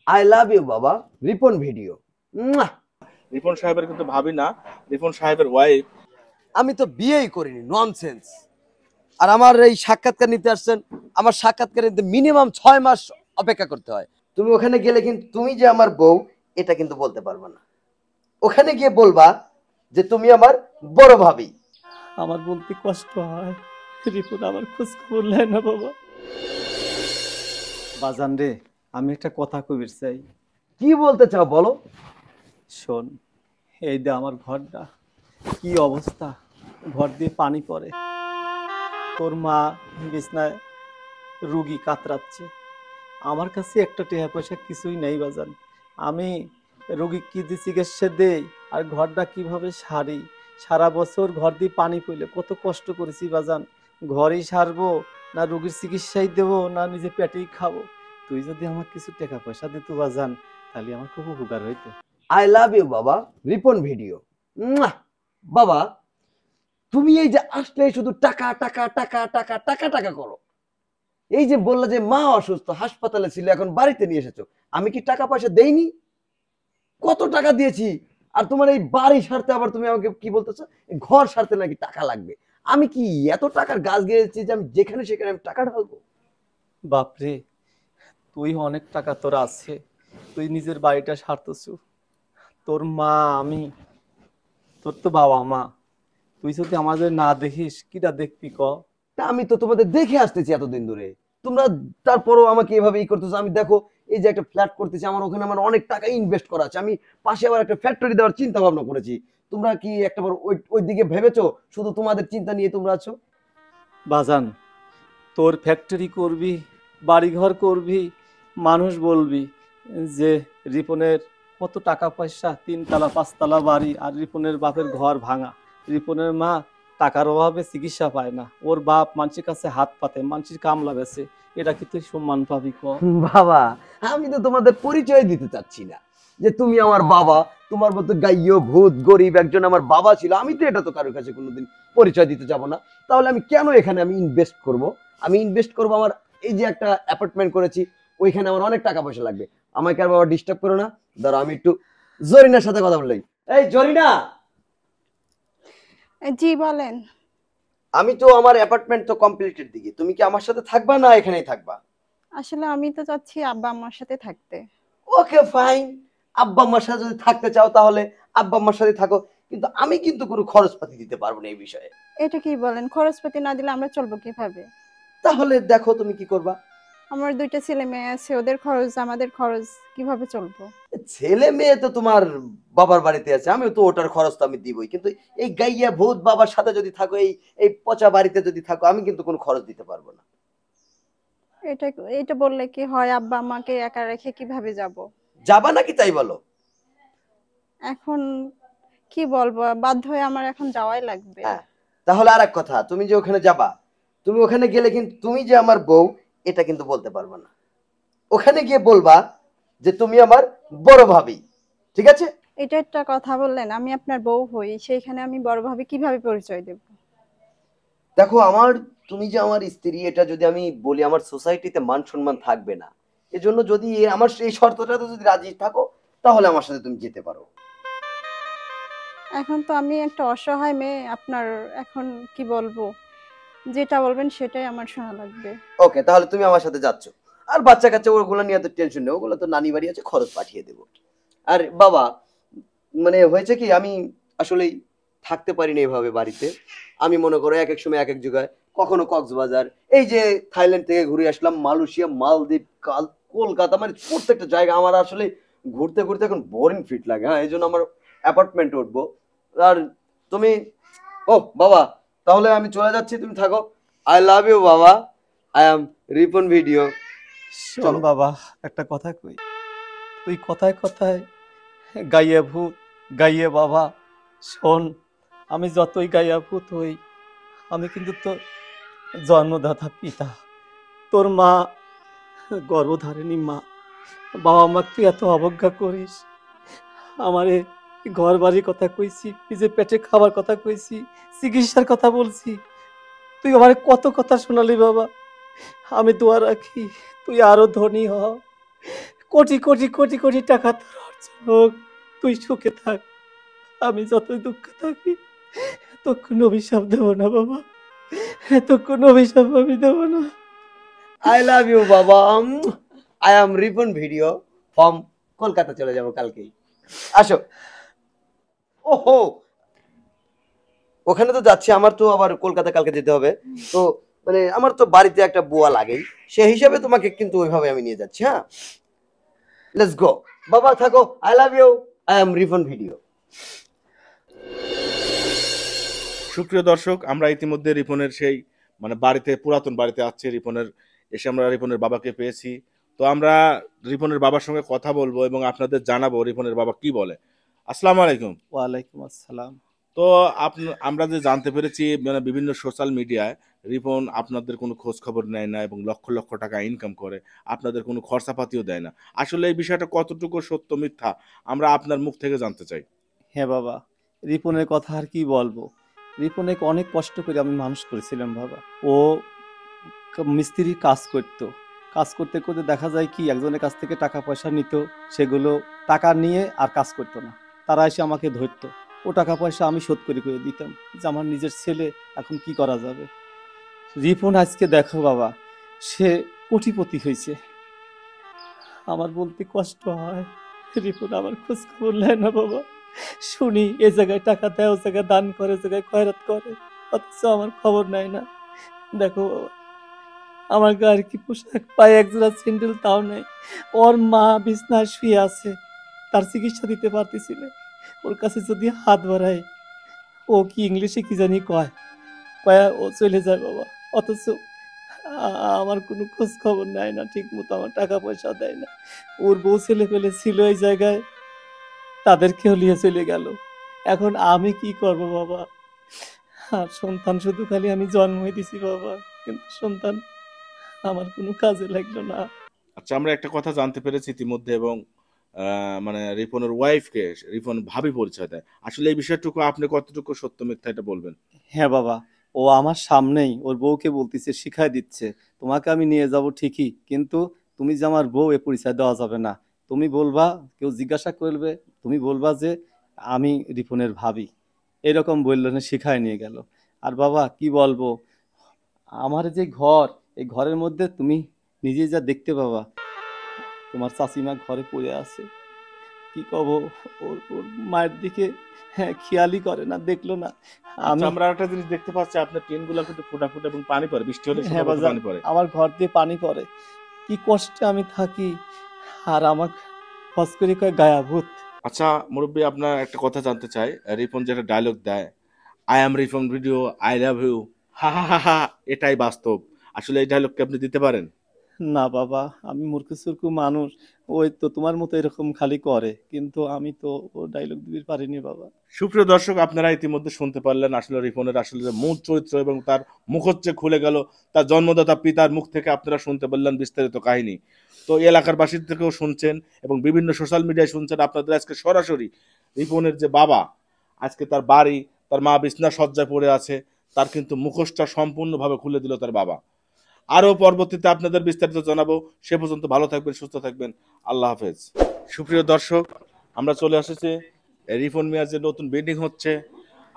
I love you বাবা। Ripon video. Ripon সাহেবের কিন্তু ভাবি না, রিপন সাহেবের ওয়াইফ। আমি তো বিয়েই করিনি, ননসেন্স। আর আমার এই সাক্ষাৎকার নিতে আসছেন, আমার সাক্ষাৎকার নিতে মিনিমাম 6 মাস অপেক্ষা করতে হয়। তুমি ওখানে গেলে কিন্তু তুমি যে আমার বউ এটা কিন্তু বলতে পারবে না। ওখানে গিয়ে বলবা যে তুমি আমার বড় ভাবি। আমার বলতে কষ্ট হয়, রিপন আমার খোঁজ খবর নেয় না বাবা। বাজান রে, আমি একটা কথা কবির চাই। কি বলতে চাও বলো। শোন, এই দে আমার ঘরটা, কি অবস্থা, ঘর দিয়ে পানি পড়ে। তোর মা বিছনায় রুগী কাতরাচ্ছে, আমার কাছে একটা টাকা পয়সা কিছুই নেই বাজান। আমি রোগী কি দিয়ে চিকিৎসা দেই আর ঘরটা কিভাবে সারি? সারা বছর ঘর দিয়ে পানি পড়লে কত কষ্ট করেছি বাজান। ঘরেই সারবো না রোগীর চিকিৎসাই দেবো না নিজে পেটেই খাবো? তুই যদি আমার কিছু টাকা পয়সা দিত বাজান, তাহলে আমার খুব উপকার হইতো। আই লাভ ইউ বাবা। রিপন ভিডিও। বাবা, তুমি এই যে আসলে শুধু টাকা টাকা টাকা টাকা টাকা টাকা করো। এই যে বললা যে মা অসুস্থ, হাসপাতালে ছিল, এখন বাড়িতে নিয়ে এসেছো। আমি কি টাকা পয়সা দেইনি? কত টাকা দিয়েছি। আর তোমার এই বাড়ি সারতে আবার তুমি আমাকে কি বলতেছো ঘর সারতে নাকি টাকা লাগবে? আমি কি এত টাকার গাছ গেয়েছি যে আমি যেখানে সেখানে আমি টাকা ঢালবো? বাপরে, তুই অনেক টাকা তোর আছে, তুই নিজের বাড়িটা সারতেছু। তোর মা, আমি, তোর তো বাবা মা, তুই যদি আমাদের না দেখিস কিটা দেখবি ক? তা আমি তো তোমাদের দেখে আসতেছি এতদিন ধরে। তোমরা তারপরও আমাকে এভাবে করতেছো। আমি দেখো এই যে একটা ফ্ল্যাট করতেছি, আমার ওখানে আমার অনেক টাকা ইনভেস্ট করা আছে। আমি পাশে আবার একটা ফ্যাক্টরি দেওয়ার চিন্তা ভাবনা করেছি। তোমরা কি একটাবার ওই ওই দিকে ভেবেছো? শুধু তোমাদের চিন্তা নিয়ে তোমরা আছো। বাজান, তোর ফ্যাক্টরি করবি, বাড়িঘর করবি, মানুষ বলবি যে রিপনের কত টাকা পয়সা, 3 তলা 5 তলা বাড়ি, আর রিপনের বাপের ঘর ভাঙা। রিপনের মা টাকার অভাবে চিকিৎসা পায় না, ওর বাপ মানুষের কাছে হাত পাতে, মানুষের কামলা বেছে। এটা কি তুই সম্মান পাবি ক? বাবা, আমি তো তোমাদের পরিচয় দিতে চাচ্ছি না যে তুমি আমার বাবা। তোমার মতো গাইয় ভূত গরিব একজন আমার বাবা ছিল, আমি তো এটা তো কারোর কাছে কোনোদিন পরিচয় দিতে যাব না। তাহলে আমি কেন এখানে আমি ইনভেস্ট করব? আমি ইনভেস্ট করব আমার এই যে একটা অ্যাপার্টমেন্ট করেছি, ওইখানে আমার অনেক টাকা পয়সা লাগবে। আমাকে আর বাবা ডিস্টার্ব করো না। ধরো আমি একটু জরিনার সাথে কথা বললাই। এই জরিনা, জি বলেন। আমি তো আমার অ্যাপার্টমেন্ট তো কমপ্লিটের দিকে, তুমি কি আমার সাথে থাকবা না এখানেই থাকবা? আসলে আমি তো চাচ্ছি আব্বা আম্মার সাথে থাকতে। Okay fine. আব্বা আম্মার সাথে যদি থাকতে চাও তাহলে আব্বা আম্মার সাথে থাকো, কিন্তু আমি কিন্তু কোনো খরচপাতি দিতে পারবো না এই বিষয়ে। এটা কি বলেন? খরচপাতি না দিলে আমরা চলবো কিভাবে? তাহলে দেখো তুমি কি করবা। আমার 2টা ছেলে মেয়ে আছে, ওদের খরচ আমাদের খরচ, কিভাবে চলবো? ছেলে মেয়ে তো তোমার বাবার বাড়িতে আছে, আমিও তো ওটার খরচ তো আমি দিবই, কিন্তু এই গাইয়া ভূত বাবার সাথে যদি থাকো, এই এই পচা বাড়িতে যদি থাকো, আমি কিন্তু কোনো খরচ দিতে পারবো না। এটা এটা বললে কি হয়? আব্বা আম্মাকে একা রেখে কিভাবে যাব? যাবা নাকি তাই বলো। এখন কি বলবো, বাধ্য হয়ে আমার এখন যাওয়াই লাগবে। হ্যাঁ, তাহলে আর এক কথা, তুমি যে ওখানে যাবা, তুমি ওখানে গেলে কিন্তু তুমি যে আমার বউ এটা কিন্তু বলতে পারবে না। ওখানে গিয়ে বলবা যে তুমি আমার বড় ভাবি। ঠিক আছে? এটা একটা কথা বললেন, আমি আপনার বউ হই, সেইখানে আমি বড়ভাবে কিভাবে পরিচয় দেব? দেখো আমার, তুমি যে আমার স্ত্রী এটা যদি আমি বলি, আমার সোসাইটিতে মান সম্মান থাকবে না। এজন্য যদি আমার এই শর্তটাতে যদি রাজি থাকো, তাহলে আমার সাথে তুমি যেতে পারো। এখন তো আমি একটা অসহায় মেয়ে আপনার, এখন কি বলবো? যেটা বলবেন সেটাই আমার শোনা লাগবে। ওকে, তাহলে তুমি আমার সাথে যাচ্ছ। আর বাচ্চা কাচ্চা ওগুলো নিয়ে তো টেনশন নেই, ওগুলো তো নানি বাড়ি আছে, খরচ পাঠিয়ে দেবো। আর বাবা, মানে হয়েছে কি, আমি আসলেই থাকতে পারি না এভাবে বাড়িতে। আমি মনে করো এক এক সময় এক এক জায়গায়, কখনো কক্সবাজার, এই যে থাইল্যান্ড থেকে ঘুরে আসলাম, মালয়েশিয়া, মালদ্বীপ, কলকাতা, মানে প্রত্যেকটা জায়গা আমার আসলে ঘুরতে ঘুরতে এখন বোরিং ফিট লাগে। হ্যাঁ, এই জন্য আমার অ্যাপার্টমেন্টে উঠবো। আর তুমি, ও বাবা, তাহলে আমি চলে যাচ্ছি, তুমি থাকো। আই লাভ ইউ বাবা। I am Ripon video. শোন বাবা, একটা কথা কই, তুই কথায় কথায় গাইয়ে ভূত, গাইয়ে বাবা। শোন, আমি যতই গাইয়া ভূত হই, আমি কিন্তু তোর জন্মদাতা পিতা। তোর মা গর্ভধারিণী মা, বাবা মা তুই এত অবজ্ঞা করিস। আমারে ঘর বাড়ির কথা কইছি, নিজে পেটে খাবার কথা কইছি, চিকিৎসার কথা বলছি, তুই আমার কত কথা শোনালি বাবা। আমি দোয়া রাখি তুই আরো ধনী হ, কোটি কোটি কোটি কোটি টাকা তোর অর্জন হোক, তুই সুখে থাক, আমি যতই দুঃখে থাকি তোর কোনো অভিশাপ দেবো না বাবা, তোর কোনো অভিশাপ আমি দেবো না। আই লাভ ইউ বাবা। I am Ripon video from Kolkata, চলে যাব কালকেই। আসো। ওহো, ওখানে তো যাচ্ছি, আমার তো আবার কলকাতা কালকে যেতে হবে। তো মানে আমার তো বাড়িতে একটা বুয়া লাগেই, সেই হিসাবে তোমাকে কিন্তু ওইভাবে আমি নিয়ে যাচ্ছি। হ্যাঁ, লেটস গো। বাবা থাকো, I love you, I am Ripon video. সুপ্রিয় দর্শক, আমরা ইতিমধ্যে রিপনের সেই মানে বাড়িতে, পুরাতন বাড়িতে আছি রিপনের। এসে আমরা রিপনের বাবাকে পেয়েছি। তো আমরা রিপনের বাবার সঙ্গে কথা বলবো এবং আপনাদের জানাবো রিপনের বাবা কি বলে। আসসালামু আলাইকুম। ওয়ালাইকুম আসসালাম। তো আমরা যে জানতে পেরেছি মানে বিভিন্ন সোশ্যাল মিডিয়ায় রিপন আপনাদের কোনো খোঁজ খবর নেয় না এবং লক্ষ লক্ষ টাকা ইনকাম করে, আপনাদের কোনো খরচাপাতিও দেয় না। আসলে এই বিষয়টা কতটুকু সত্য মিথ্যা আমরা আপনার মুখ থেকে জানতে চাই। হ্যাঁ বাবা, রিপনের কথা আর কি বলবো। রিপনে অনেক কষ্ট করে আমি মানুষ করেছিলাম বাবা। ও মিস্ত্রি কাজ করতো, কাজ করতে করতে দেখা যায় কি একজনের কাছ থেকে টাকা পয়সা নিত, সেগুলো টাকা নিয়ে আর কাজ করতো না, তারা এসে আমাকে ধরতো। ও টাকা পয়সা আমি শোধ করে করে দিতাম, যে আমার নিজের ছেলে, এখন কি করা যাবে। রিপন আজকে দেখো বাবা, সে কোটিপতি হয়েছে। আমার বলতে কষ্ট হয়, রিপন আমার খোঁজ খবর নেয় না বাবা। শুনি এ জায়গায় টাকা দেয়, ও জায়গায় দান করে, জায়গায় খয়রাত করে, অথচ আমার খবর নেয় না। দেখো বাবা, আমার গায়ের কি পোশাক, পায়ে একজোড়া স্যান্ডেল তাও নেই। ওর মা বিছনায় শুয়ে আছে, তার চিকিৎসা দিতে পারতেছি না। ওর কাছে যদি হাত বাড়ায়, ও কি ইংলিশে কি জানি কয়, কয়া ও চলে যায় বাবা। অথচ আমার কোনো খোঁজ খবর নেয় না, ঠিক মতো আমার টাকা পয়সা দেয় না। ওর বউ ছেলে পেলে ছিল এই জায়গায়, তাদেরকেও নিয়ে চলে গেল। এখন আমি কি করব বাবা? আর সন্তান শুধু খালি আমি জন্মই দিছি বাবা, কিন্তু সন্তান আমার কোনো কাজে লাগলো না। আচ্ছা, আমরা একটা কথা জানতে পেরেছি ইতিমধ্যে এবং মানে রিপনের ওয়াইফকে রিপন ভাবি পরিচয় দেয়। আসলে এই বিষয়টুকু আপনি কতটুকু সত্য মিথ্যা এটা বলবেন। হ্যাঁ বাবা, ও আমার সামনেই ওর বউকে বলতেছে, শিখাই দিচ্ছে, তোমাকে আমি নিয়ে যাব ঠিকই, কিন্তু তুমি যে আমার বউ এ পরিচয় দেওয়া যাবে না। তুমি বলবা, কেউ জিজ্ঞাসা করবে, তুমি বলবা যে আমি রিপনের ভাবি। এরকম বললো না, শিখায় নিয়ে গেল। আর বাবা কি বলবো, আমার যে ঘর, এই ঘরের মধ্যে তুমি নিজে যা দেখতে পাবা, তোমার চাচিমা ঘরে পড়ে আছে। কি কব, ওর ওর মায়ের দিকে হ্যাঁ খেয়ালই করে না, দেখলো না। আচ্ছা, আমি আমরা একটা জিনিস দেখতে পাচ্ছি, আপনার টিন গুলো কিন্তু ফুটা ফুটা এবং পানি পড়ে, বৃষ্টি হলে হ্যাঁ সম্ভবত বাজার, পানি পড়ে। আমার ঘর দিয়ে পানি পড়ে, কি কষ্টে আমি থাকি। আর আমার ফস করে কয় গায়া ভূত। আচ্ছা মুরব্বী, আপনার একটা কথা জানতে চাই। রিপন যেটা ডায়লগ দেয়, I am Ripon video, I love you, হা হা হা হা, এটাই বাস্তব। আসলে এই ডায়লগকে আপনি দিতে পারেন? না বাবা, আমি মূর্খ সুর্খ মানুষ, ওই তো তোমার মতো এরকম খালি করে, কিন্তু আমি তো ও ডায়লগ দিতে পারিনি বাবা। সুপ্রিয় দর্শক, আপনারা ইতিমধ্যে শুনতে পারলেন আসলে রিপনের আসলে যে মূল চরিত্র এবং তার মুখচ্চে খুলে গেল, তার জন্মদাতা পিতার মুখ থেকে আপনারা শুনতে পারলেন বিস্তারিত কাহিনী। তো এই এলাকার বাসীর থেকেও শুনছেন এবং বিভিন্ন সোশ্যাল মিডিয়ায় শুনছেন। আপনাদের আজকে সরাসরি রিপনের যে বাবা, আজকে তার বাড়ি, তার মা বিছনা সজ্জায় পড়ে আছে, তার কিন্তু মুখোশটা সম্পূর্ণভাবে খুলে দিল তার বাবা। আরও পরবর্তীতে আপনাদের বিস্তারিত জানাবো। সে পর্যন্ত ভালো থাকবেন, সুস্থ থাকবেন। আল্লাহ হাফেজ। সুপ্রিয় দর্শক, আমরা চলে এসেছি রিপন মিয়ার যে নতুন বিল্ডিং হচ্ছে।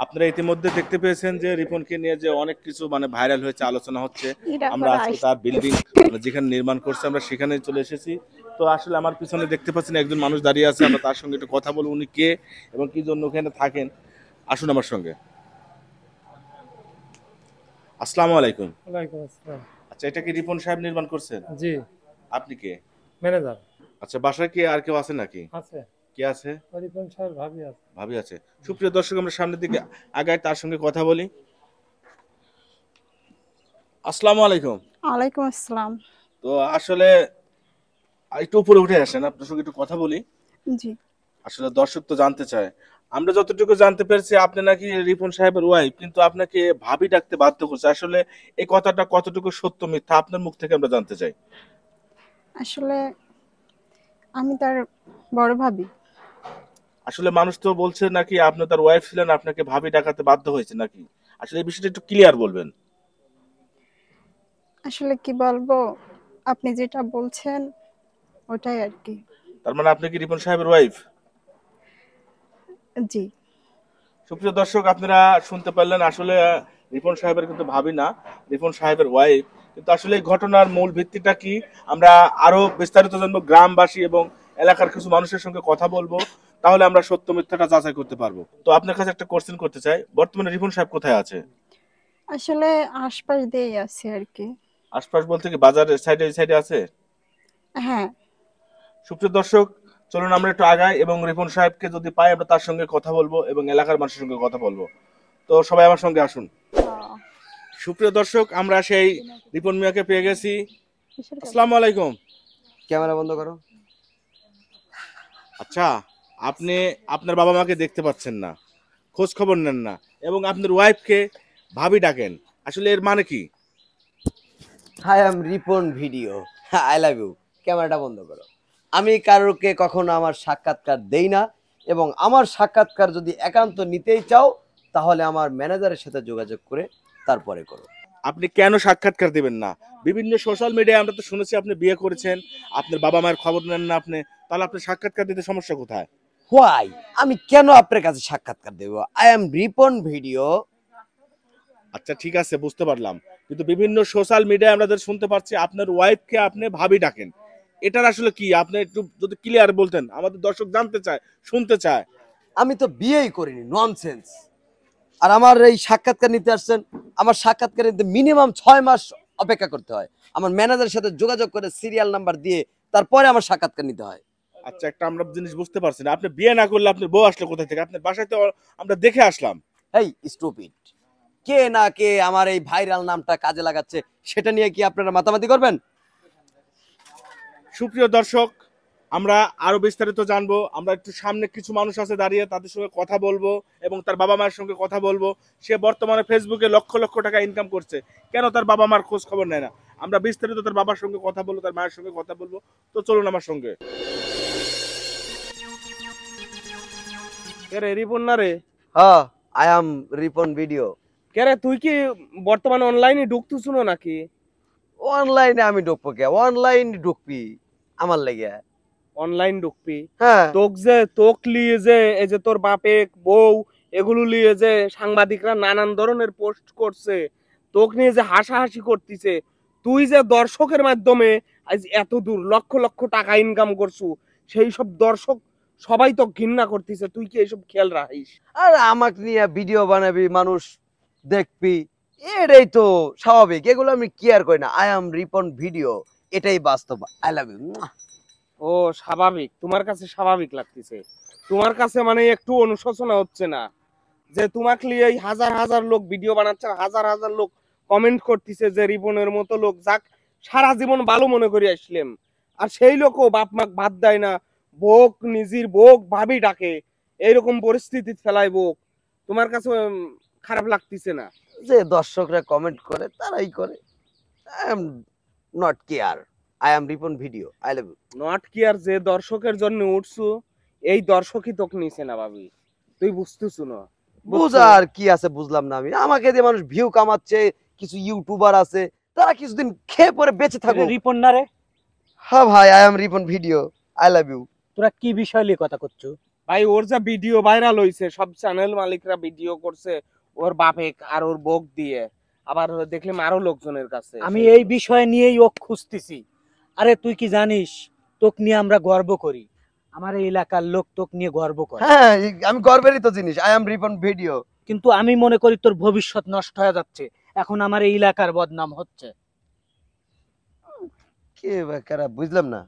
আপনারা ইতিমধ্যে দেখতে পেয়েছেন যে রিপনকে নিয়ে যে অনেক কিছু মানে ভাইরাল হয়েছে, আলোচনা হচ্ছে। আমরা আজকে তার বিল্ডিং যেখানে নির্মাণ করছে আমরা সেখানে চলে এসেছি। তো আসলে আমার পিছনে দেখতে পাচ্ছেন একজন মানুষ দাঁড়িয়ে আছে, আমরা তার সঙ্গে একটু কথা বলবো, উনি কে এবং কি জন্য ওখানে থাকেন। আসুন আমার সঙ্গে। আসসালামু আলাইকুম। ওয়ালাইকুম আসসালাম। আচ্ছা, এটা কি রিপন সাহেব নির্মাণ করছেন? জি, আপনি কে? ম্যানেজার আচ্ছা, বাসায় কি আর কেউ আছে নাকি? আছে, কে আছে? রিপন সাহেব ভাবি আছে। ভাবি আছে। সুপ্রিয় দর্শক, আমরা সামনের দিকে আগাই, তার সঙ্গে কথা বলি। আসসালামু আলাইকুম। ওয়ালাইকুম আসসালাম। তো আসলে একটু উপরে উঠে আসেন, আপনার সঙ্গে একটু কথা বলি। জি, আসলে দর্শক তো জানতে চায়। আমরা যতটুকু জানতে পেরেছি আপনি নাকি রিপন সাহেবের ওয়াইফ, কিন্তু আপনাকে ভাবি ডাকতে বাধ্য করছে। আসলে এই কথাটা কতটুকু সত্য মিথ্যা আপনার মুখ থেকে আমরা জানতে চাই। আসলে আমি তার বড় ভাবি। আসলে মানুষ তো বলছে নাকি আপনি তার ওয়াইফ ছিলেন, আপনাকে ভাবি ডাকাতে বাধ্য হয়েছে নাকি? আসলে এই বিষয়টা একটু ক্লিয়ার বলবেন। আসলে কি বলবো, আপনি যেটা বলছেন ওটাই আর কি। তার মানে আপনি কি রিপন সাহেবের ওয়াইফ? জি। সুপ্রিয় দর্শক, আপনারা শুনতে পারলেন, আসলে রিপন সাহেবের কিন্তু ভাবি না, রিপন সাহেবের ওয়াইফ। কিন্তু আসলে এই ঘটনার মূল ভিত্তিটা কি আমরা আরো বিস্তারিত জানবো, গ্রামবাসী এবং এলাকার কিছু মানুষের সঙ্গে কথা বলবো, তাহলে আমরা সত্য মিথ্যাটা যাচাই করতে পারবো। তো আপনার কাছে একটা কোশ্চেন করতে চাই, বর্তমানে রিপন সাহেব কোথায় আছে? আসলে আশপাশ দিয়েই আছে আর কি। আশপাশ বলতে কি বাজারের সাইডে আছে? হ্যাঁ। সুপ্রিয় দর্শক, চলুন আমরা একটু আগাই এবং রিপন সাহেবকে যদি পাই আমরা তার সঙ্গে কথা বলবো এবং এলাকার মানুষের সঙ্গে কথা বলবো। তো সবাই আমার সঙ্গে আসুন। সুপ্রিয় দর্শক, আমরা সেই রিপন মিয়াকে পেয়ে গেছি। আসসালামু আলাইকুম। ক্যামেরা বন্ধ করো। আচ্ছা, আপনি আপনার বাবা মাকে দেখতে পাচ্ছেন না, খোঁজ খবর নেন না, এবং আপনার ওয়াইফকে ভাবি ডাকেন, আসলে এর মানে কি? I am Ripon video, I love you. ক্যামেরাটা বন্ধ করো। আমি কারোকে কখনো আমার সাক্ষাৎকার দেই না, এবং আমার সাক্ষাৎকার যদি একান্ত নিতেই চাও তাহলে আমার ম্যানেজারের সাথে যোগাযোগ করে তারপরে করো। আপনি কেন সাক্ষাৎকার দিবেন না? বিভিন্ন সোশ্যাল মিডিয়ায় আমরা তো শুনেছি আপনি বিয়ে করেছেন, আপনার বাবা মায়ের খবর নেন না আপনি, তাহলে আপনি সাক্ষাৎকার দিতে সমস্যা কোথায়? হোয়াই? আমি কেন আপনার কাছে সাক্ষাৎকার দেব? I am Ripon video. আচ্ছা ঠিক আছে, বুঝতে পারলাম, কিন্তু বিভিন্ন সোশ্যাল মিডিয়ায় আমরা শুনতে পাচ্ছি আপনার ওয়াইফকে আপনি ভাবি ডাকেন, এটার আসলে কি? আপনি একটু যদি ক্লিয়ার বলতেন, আমাদের দর্শক জানতে চায়, শুনতে চায়। আমি তো বিয়েই করিনি, ননসেন্স। আর আমার এই সাক্ষাৎকার নিতে আসছেন, আমার সাক্ষাৎকার নিতে মিনিমাম 6 মাস অপেক্ষা করতে হয়। আমার ম্যানেজারের সাথে যোগাযোগ করে সিরিয়াল নাম্বার দিয়ে তারপরে আমার সাক্ষাৎকার নিতে হয়। আচ্ছা, একটা আমরা জিনিস বুঝতে পারছি না, আপনি বিয়ে না করলে আপনার বউ আসলো কোথা থেকে? আপনার বাসায় তো আমরা দেখে আসলাম। এই স্টুপিড, কে না কে আমার এই ভাইরাল নামটা কাজে লাগাচ্ছে সেটা নিয়ে কি আপনারা মাতামাতি করবেন? সুপ্রিয় দর্শক, আমরা আরো বিস্তারিত জানবো, আমরা একটু সামনে কিছু মানুষ আছে দাঁড়িয়ে, তাদের সঙ্গে কথা বলবো এবং তার বাবা মায়ের সঙ্গে কথা বলবো। সে বর্তমানে ফেসবুকে লক্ষ লক্ষ টাকা ইনকাম করছে, কেন তার বাবা মার খোঁজ খবর নেয় না? আমরা বিস্তারিত তার বাবার সঙ্গে কথা বলবো, তার মায়ের সঙ্গে কথা বলবো। তো চলুন আমার সঙ্গে। কে রে রিপন না রে? হ্যাঁ, আই এম রিপন ভিডিও। কে রে তুই কি বর্তমানে অনলাইনে ঢুকতেছ নাকি? অনলাইনে আমি ঢুকবো কে? অনলাইন ঢুকবি আমার লেগে? অনলাইন ঢুকবি? হ্যাঁ। তোক লিয়ে যে এই যে তোর বাপে বউ এগুলো লিয়ে যে সাংবাদিকরা নানান ধরনের পোস্ট করছে, তোক নিয়ে যে হাসাহাসি করতিছে, তুই যে দর্শকের মাধ্যমে আজ এত দূর লক্ষ লক্ষ টাকা ইনকাম করছু, সেই সব দর্শক সবাই তো ঘৃণা করতিছে, তুই কি এইসব খেয়াল রাখিস? আর আমাকে নিয়ে ভিডিও বানাবি, মানুষ দেখবি, এটাই তো স্বাভাবিক। এগুলো আমি কেয়ার করি না। আই এম রিপন ভিডিও, এটাই বাস্তব। I love you. ও স্বাভাবিক, তোমার কাছে স্বাভাবিক লাগতেছে? তোমার কাছে মানে একটু অনুশোচনা হচ্ছে না যে তোমাকে নিয়ে এই হাজার হাজার লোক ভিডিও বানাচ্ছে, হাজার হাজার লোক কমেন্ট করতেছে যে রিপনের মতো লোক যাক সারা জীবন ভালো মনে করে আসলাম, আর সেই লোকও বাপ মাক ভাত দেয় না, বোক নিজের বোক ভাবি ডাকে, এইরকম পরিস্থিতি ফেলায় বোক, তোমার কাছে খারাপ লাগতেছে না? যে দর্শকরা কমেন্ট করে তারাই করে। I am not care. I am Ripon video. I love you. Not care যে দর্শকের জন্য উঠছু, এই দর্শকই তোকে নিছে না ভাবি, তুই বুঝতেছ না? বুঝার কি আছে? বুঝলাম না আমি। আমাকে দিয়ে মানুষ ভিউ কামাচ্ছে, কিছু ইউটিউবার আছে, তারা কিছুদিন খেয়ে পরে বেঁচে থাকো। রিপন না রে? হ্যাঁ ভাই, I am Ripon video. I love you. তোরা কি বিষয় নিয়ে কথা করছো? ভাই ওর যা ভিডিও ভাইরাল হইছে, সব চ্যানেল মালিকরা ভিডিও করছে ওর বাপে আর ওর বউক দিয়ে, আবার দেখলাম আরো লোকজনের কাছে। আমি এই বিষয় নিয়েই ও খুঁজতেছি। আরে তুই কি জানিস, তোক নিয়ে আমরা গর্ব করি, আমার এই এলাকার লোক তোক নিয়ে গর্ব করে। হ্যাঁ, আমি গর্বেরই তো জিনিস। I am Ripon video. কিন্তু আমি মনে করি তোর ভবিষ্যৎ নষ্ট হয়ে যাচ্ছে, এখন আমার এই এলাকার বদনাম হচ্ছে। কে কারা? বুঝলাম না।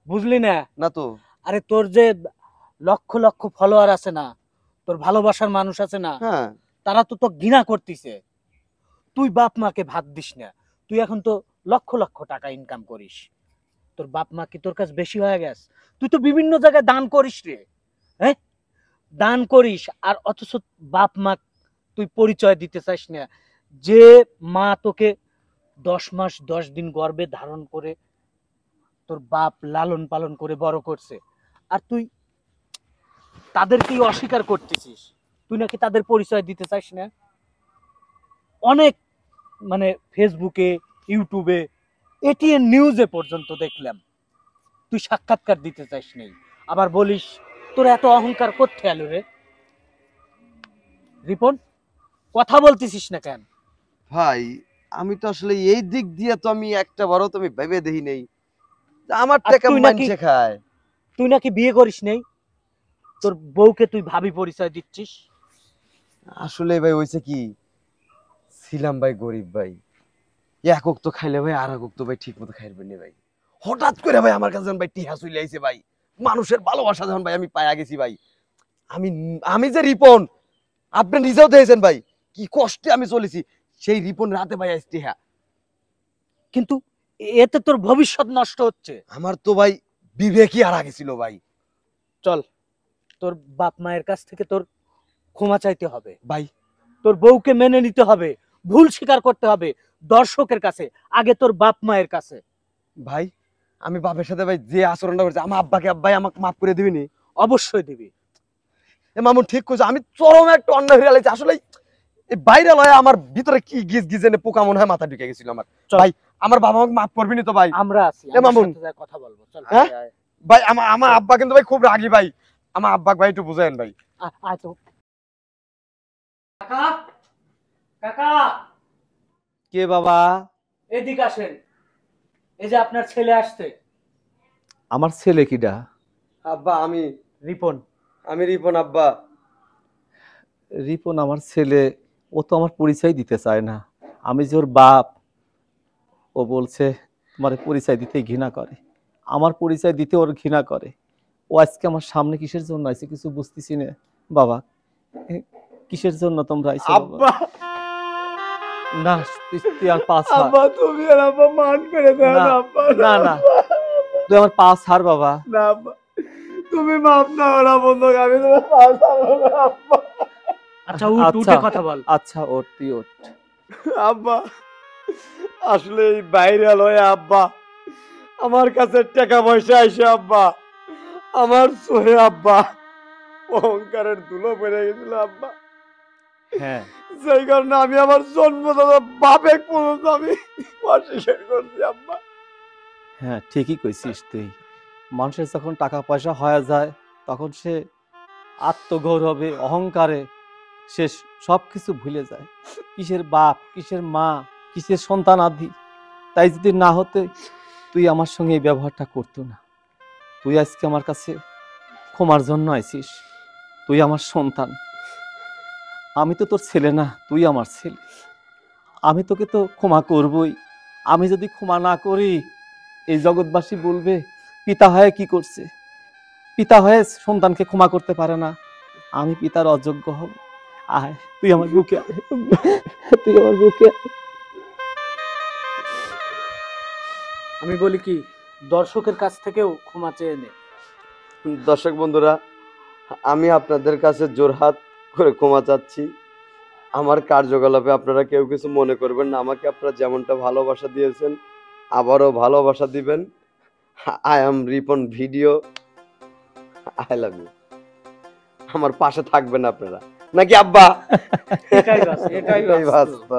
বুঝলি না? না তো। আরে তোর যে লক্ষ লক্ষ ফলোয়ার আছে না, তোর ভালোবাসার মানুষ আছে না, হ্যাঁ, তারা তো তোকে ঘৃণা করতেছে। তুই বাপ মাকে ভাত দিস না, তুই এখন তো লক্ষ লক্ষ টাকা ইনকাম করিস, তোর বাপ মা কি তোর কাছে বেশি হয়ে গেছে? তুই তো বিভিন্ন জায়গায় দান করিস রে, হ্যাঁ দান করিস, আর অথচ বাপ মা তুই পরিচয় দিতে চাস না। যে মা তোকে 10 মাস 10 দিন গর্ভে ধারণ করে তোর বাপ লালন পালন করে বড় করছে, আর তুই তাদেরকেই অস্বীকার করতেছিস, তুই নাকি তাদের পরিচয় দিতে চাস না। অনেক মানে ফেসবুকে, ইউটিউবে, এটিএন নিউজে পর্যন্ত দেখলাম তুই সাক্ষাৎকার দিতে চাস নেই, আবার বলিস তোর এত অহংকার করতে এলো রে? রিপন, কথা বলতেছিস না কেন? ভাই আমি তো আসলে এই দিক দিয়ে তো আমি একটা বারও তো আমি ভেবে দেখি নেই যে আমার আর টাকা তুই নাকি- মানছে খায়। তুই নাকি বিয়ে করিস নেই, তোর বউকে তুই ভাবি পরিচয় দিচ্ছিস। আসলে ভাই হইছে কি, ছিলাম ভাই গরিব ভাই, একক তো খাইলে ভাই আর একক তো ভাই ঠিক মতো খাইবেন না ভাই। হঠাৎ করে ভাই আমার কাছে যখন ভাই টিহা চলে আইছে ভাই, মানুষের ভালোবাসা যখন ভাই আমি পাইয়া গেছি ভাই, আমি আমি যে রিপন আপনি নিজেও দেখেছেন ভাই কি কষ্টে আমি চলেছি, সেই রিপন রাতে ভাই আইছে টিহা। কিন্তু এতে তোর ভবিষ্যৎ নষ্ট হচ্ছে। আমার তো ভাই বিবেকই হারা গেছিল ভাই। চল, তোর বাপ মায়ের কাছ থেকে তোর ক্ষমা চাইতে হবে ভাই তোর বউকে মেনে নিতে হবে, ভুল স্বীকার করতে হবে দর্শকের কাছে, আগে তোর বাপ মায়ের কাছে। ভাই আমি বাপের সাথে ভাই যে আচরণটা করছি, আমার আব্বাকে আব্বাই আমাকে মাফ করে দিবিনি? অবশ্যই দিবি। এ মামুন ঠিক কইছো, আমি চরম একটা অন্যায় হয়ে গেছি আসলে। এই বাইরে লয় আমার ভিতরে কি গিজ গিজেনে পোকা মনে হয় মাথা ঢুকে গেছিল আমার। চল। ভাই আমার বাবা আমাকে মাফ করবিনি তো ভাই? আমরা আছি, এ মামুন। আমার সাথে যা কথা বলবো। চল হ্যাঁ? ভাই আমার আমার আব্বা কিন্তু ভাই খুব রাগী ভাই, আমার আব্বাকে ভাই একটু বুঝায়েন ভাই। আয় তো। কাকা, কাকা, কে বাবা? এদিকে আসেন, এই যে আপনার ছেলে আসছে। আমার ছেলে কিডা? আব্বা আমি রিপন। রিপন আব্বা। রিপন আমার ছেলে, ও তো আমার পরিচয় দিতে চায় না। আমি যে ওর বাপ, ও বলছে তোমার পরিচয় দিতে ঘৃণা করে, আমার পরিচয় দিতে ওর ঘৃণা করে। ও আজকে আমার সামনে কিসের জন্য আইছে কিছু বুঝতেছি না বাবা। কিসের জন্য তোমরা আইছো আব্বা না? তুই আর পাঁচ আব্বা তুমি আর আব্বা মান করে দাও না, না আব্বা। না না তুই আমার পাঁচ হার বাবা। না আব্বা তুমি মাফ না ওরা বন্ধু, আমি তোমার পাঁচ হারবো না আব্বা। আচ্ছা উঠে কথা বল। আচ্ছা ওঠ, তুই ওঠ। আব্বা আসলে এই বাইরে লয় আব্বা আমার কাছে টাকা পয়সা আইসে আব্বা আমার সোহে আব্বা অহংকারের ধুলো পড়ে গেছিল আব্বা। হ্যাঁ সেই কারণে আমি আমার জন্মদাতা বাপেক পর্যন্ত আমি অস্বীকার করছি আব্বা। হ্যাঁ ঠিকই কইছিস তুই। মানুষের যখন টাকা পয়সা হয়ে যায় তখন সে আত্মগৌরবে অহংকারে সে সব কিছু ভুলে যায়। কিসের বাপ, কিসের মা, কিসের সন্তান আদি। তাই যদি না হতে তুই আমার সঙ্গে এই ব্যবহারটা করতো না। তুই আজকে আমার কাছে ক্ষমার জন্য আইছিস। তুই আমার সন্তান, আমি তো তোর ছেলে না, তুই আমার ছেলে। আমি তোকে তো ক্ষমা করবই। আমি যদি ক্ষমা না করি এই জগৎবাসী বলবে পিতা হয়ে কি করছে, পিতা হয়ে সন্তানকে ক্ষমা করতে পারে না, আমি পিতার অযোগ্য হব। আয় তুই আমার বুকে আয়, তুই আমার বুকে আয়। আমি বলি কি, দর্শকের কাছ থেকেও ক্ষমা চেয়ে নে। দর্শক বন্ধুরা, আমি আপনাদের কাছে জোরহাত করে ক্ষমা চাচ্ছি। আমার কার্যকলাপে আপনারা কেউ কিছু মনে করবেন না। আমাকে আপনারা যেমনটা ভালোবাসা দিয়েছেন আবারও ভালোবাসা দিবেন। I am Ripon video, I love you. আমার পাশে থাকবেন আপনারা নাকি আব্বা? এটাই বাস্তব। এটাই বাস্তব।